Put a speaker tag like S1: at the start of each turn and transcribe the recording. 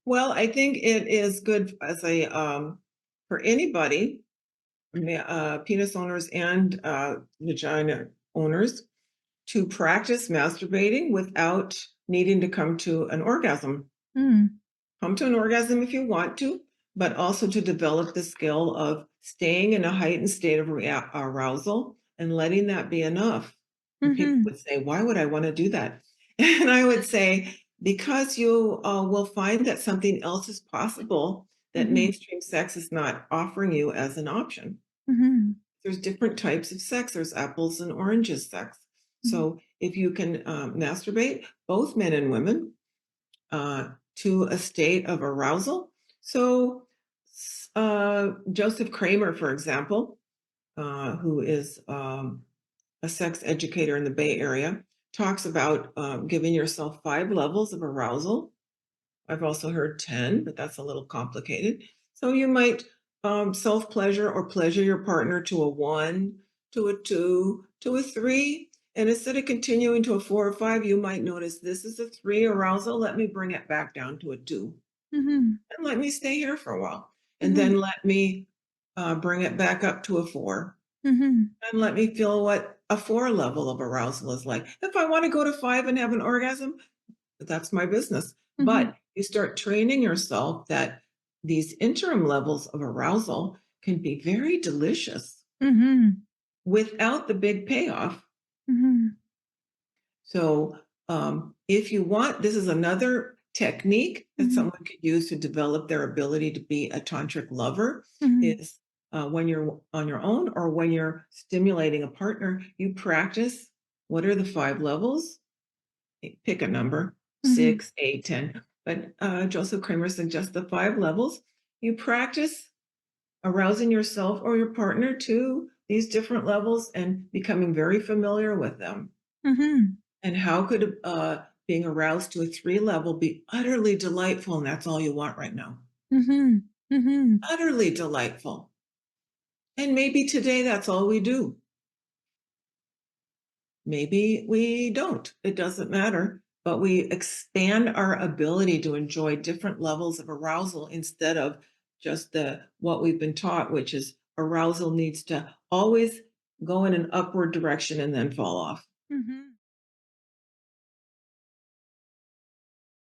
S1: Well, I think it is good as a for anybody, penis owners and vagina owners, to practice masturbating without needing to come to an orgasm.
S2: Mm,
S1: Come to an orgasm if you want to, but also to develop the skill of staying in a heightened state of arousal and letting that be enough. And people
S2: mhm,
S1: would say, "Why would I want to do that?" And I would say, because you will find that something else is possible that
S2: mhm,
S1: mainstream sex is not offering you as an option.
S2: mhm,
S1: There's different types of sex. There's apples and oranges sex.
S2: mhm,
S1: So if you can masturbate, both men and women, to a state of arousal. So, Joseph Kramer, for example, who is a sex educator in the Bay Area, talks about giving yourself 5 levels of arousal. I've also heard 10, but that's a little complicated. So you might self pleasure or pleasure your partner to a 1, to a 2, to a 3. And instead of continuing to a 4 or 5, you might notice this is a 3 arousal. Let me bring it back down to a 2
S2: mhm,
S1: and let me stay here for a while. And
S2: mhm,
S1: then let me bring it back up to a 4
S2: mhm,
S1: and let me feel what a 4 level of arousal is like. If I want to go to 5 and have an orgasm, that's my business.
S2: mhm,
S1: But you start training yourself that these interim levels of arousal can be very delicious
S2: mhm,
S1: without the big payoff.
S2: mhm,
S1: So, if you want, this is another technique that
S2: mhm,
S1: someone could use to develop their ability to be a tantric lover
S2: mhm,
S1: is when you're on your own or when you're stimulating a partner, you practice what are the 5 levels. Pick a number,
S2: mhm,
S1: 6, 8, 10. But Joseph Kramer suggests the 5 levels. You practice arousing yourself or your partner to these different levels and becoming very familiar with them.
S2: mhm,
S1: And how could being aroused to a 3 level be utterly delightful? And that's all you want right now.
S2: mhm, mhm,
S1: Utterly delightful. And maybe today that's all we do. Maybe we don't. It doesn't matter. But we expand our ability to enjoy different levels of arousal instead of just the what we've been taught, which is arousal needs to always go in an upward direction and then fall off.
S2: mhm.